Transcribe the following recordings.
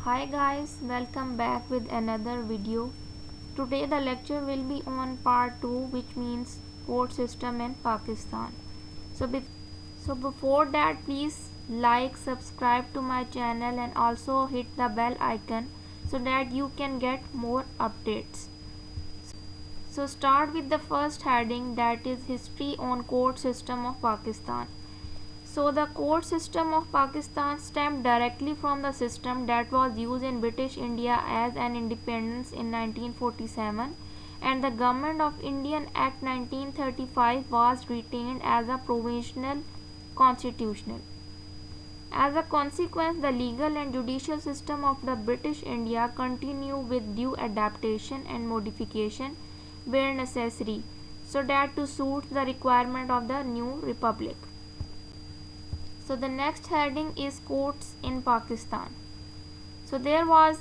Hi guys, welcome back with another video. Today the lecture will be on part 2, which means court system in Pakistan. So, before that, please like, subscribe to my channel and also hit the bell icon so that you can get more updates. So start with the first heading, that is history on court system of Pakistan. So the court system of Pakistan stemmed directly from the system that was used in British India as an independence in 1947, and the Government of Indian Act 1935 was retained as a provisional constitutional. As a consequence, the legal and judicial system of the British India continued with due adaptation and modification where necessary, so that to suit the requirement of the new republic. So the next heading is courts in Pakistan. So there was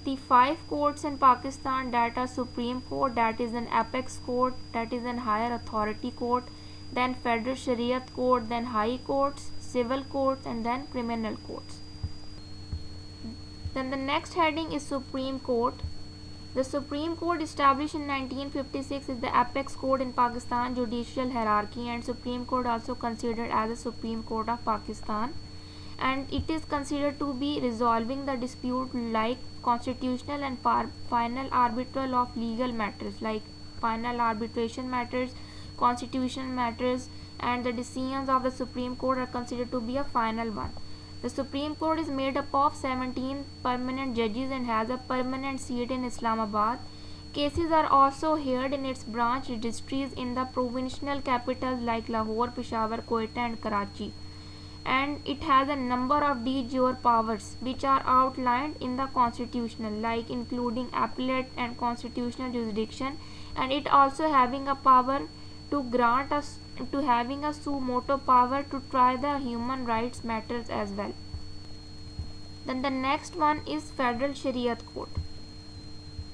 the 5 courts in Pakistan, that are Supreme Court, that is an apex court, that is an higher authority court, then Federal Shariat Court, then High Courts, Civil Courts, and then Criminal Courts. Then the next heading is Supreme Court. The Supreme Court, established in 1956, is the apex court in Pakistan judicial hierarchy, and Supreme Court also considered as the Supreme Court of Pakistan, and it is considered to be resolving the dispute like constitutional and final arbitral of legal matters like final arbitration matters, constitutional matters, and the decisions of the Supreme Court are considered to be a final one. The Supreme Court is made up of 17 permanent judges and has a permanent seat in Islamabad. Cases are also heard in its branch registries in the provincial capitals like Lahore, Peshawar, Quetta, and Karachi. And it has a number of de jure powers which are outlined in the constitutional, like including appellate and constitutional jurisdiction, and it also having a power to grant us to having a suo motu power to try the human rights matters as well. Then the next one is Federal Shariat Court.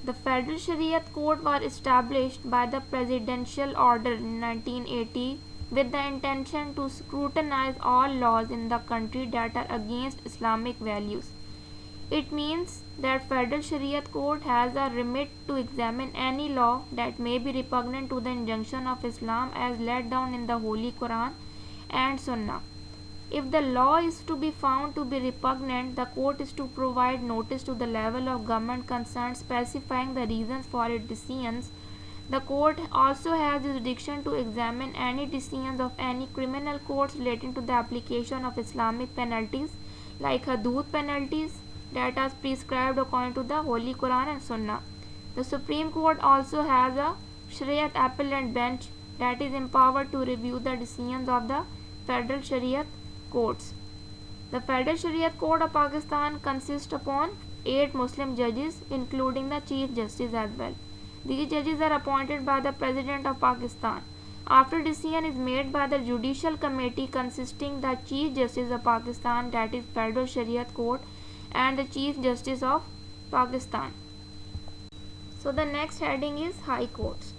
The Federal Shariat Court was established by the Presidential Order in 1980 with the intention to scrutinize all laws in the country that are against Islamic values. It means that Federal Shariat Court has a remit to examine any law that may be repugnant to the injunction of Islam as laid down in the Holy Quran and Sunnah. If the law is to be found to be repugnant, the court is to provide notice to the level of government concerned specifying the reasons for its decisions. The court also has jurisdiction to examine any decisions of any criminal courts relating to the application of Islamic penalties like hudud penalties that are prescribed according to the Holy Quran and Sunnah. The Supreme Court also has a Shariat Appellate Bench that is empowered to review the decisions of the Federal Shariat Courts. The Federal Shariat Court of Pakistan consists upon 8 Muslim judges, including the Chief Justice as well. These judges are appointed by the President of Pakistan. After decision is made by the Judicial Committee consisting the Chief Justice of Pakistan, that is Federal Shariat Court, and the Chief Justice of Pakistan. So the next heading is High Courts.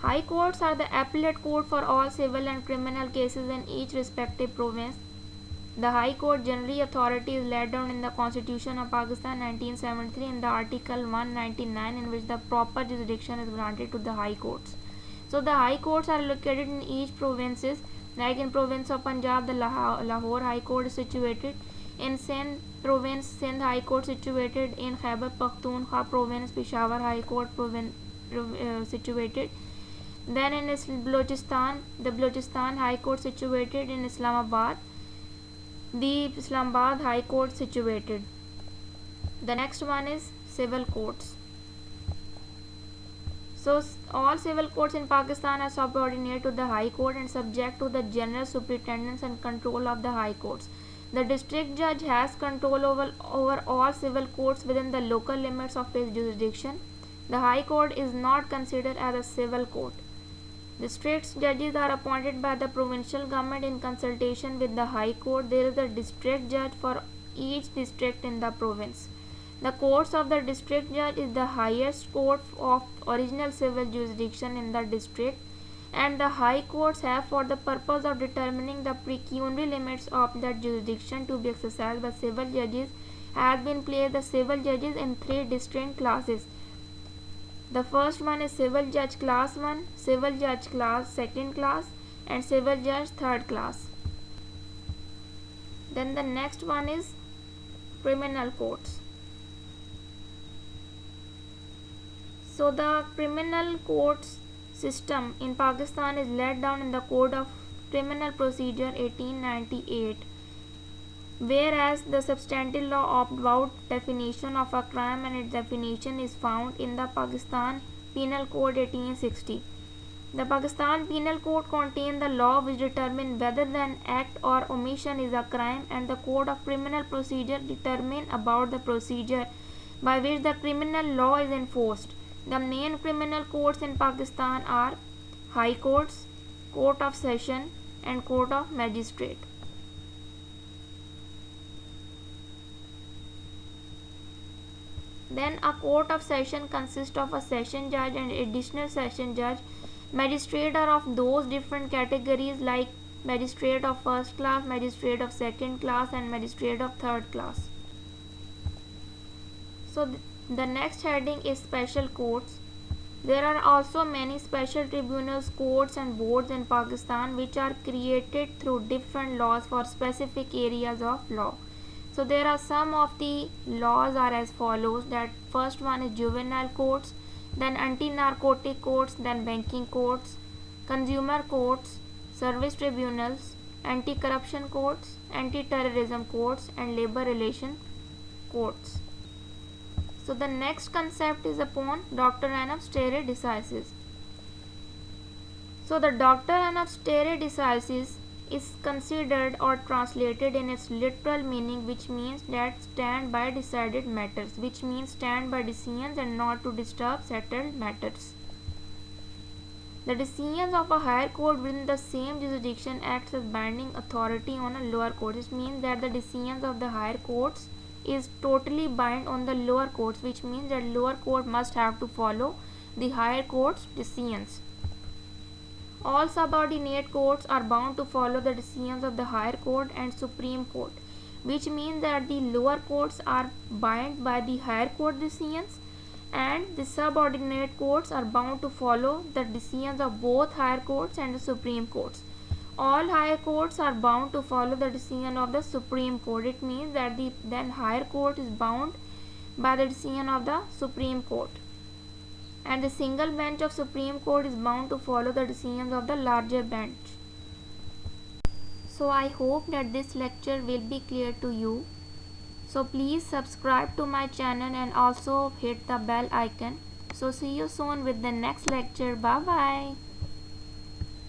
High Courts are the appellate court for all civil and criminal cases in each respective province. The High Court generally authority is laid down in the Constitution of Pakistan 1973 in the Article 199, in which the proper jurisdiction is granted to the High Courts. So the High Courts are located in each provinces. Like in province of Punjab, the Lahore High Court is situated. In Sindh province, Sindh High Court situated. In Khyber Pakhtunkhwa province, Peshawar High Court situated. Then in Balochistan, the Balochistan High Court situated in Islamabad. The Islamabad High Court situated. The next one is civil courts. So all civil courts in Pakistan are subordinate to the High Court and subject to the general superintendence and control of the High Courts. The district judge has control over all civil courts within the local limits of his jurisdiction. The High Court is not considered as a civil court. District judges are appointed by the provincial government in consultation with the High Court. There is a district judge for each district in the province. The courts of the district judge is the highest court of original civil jurisdiction in the district, and the High Courts have for the purpose of determining the pecuniary limits of that jurisdiction to be exercised by civil judges has been placed the civil judges in three distinct classes. The first one is civil judge class 1, civil judge class 2nd class, and civil judge 3rd class. Then the next one is criminal courts. So the criminal courts system in Pakistan is laid down in the Code of Criminal Procedure 1898, whereas the substantive law about definition of a crime and its definition is found in the Pakistan Penal Code 1860. The Pakistan Penal Code contains the law which determine whether an act or omission is a crime, and the Code of Criminal Procedure determine about the procedure by which the criminal law is enforced. The main criminal courts in Pakistan are High Courts, Court of Session, and Court of Magistrate. Then a Court of Session consists of a session judge and additional session judge. Magistrate are of those different categories like magistrate of 1st class, magistrate of 2nd class, and magistrate of 3rd class. So the next heading is special courts. There are also many special tribunals, courts, and boards in Pakistan which are created through different laws for specific areas of law. So there are some of the laws are as follows. That first one is juvenile courts, then anti-narcotic courts, then banking courts, consumer courts, service tribunals, anti-corruption courts, anti-terrorism courts, and labor relation courts. So the next concept is upon doctrine of stare decisis. So the doctrine of stare decisis is considered or translated in its literal meaning, which means that stand by decided matters, which means stand by decisions and not to disturb settled matters. The decisions of a higher court within the same jurisdiction acts as binding authority on a lower court. This means that the decisions of the higher courts is totally bind on the lower courts, which means that lower court must have to follow the higher court's decisions. All subordinate courts are bound to follow the decisions of the higher court and Supreme Court, which means that the lower courts are bound by the higher court decisions and the subordinate courts are bound to follow the decisions of both higher courts and the Supreme Courts. All higher courts are bound to follow the decision of the Supreme Court. It means that the then higher court is bound by the decision of the Supreme Court, and the single bench of Supreme Court is bound to follow the decisions of the larger bench. So I hope that this lecture will be clear to you. So please subscribe to my channel and also hit the bell icon. So see you soon with the next lecture. Bye bye.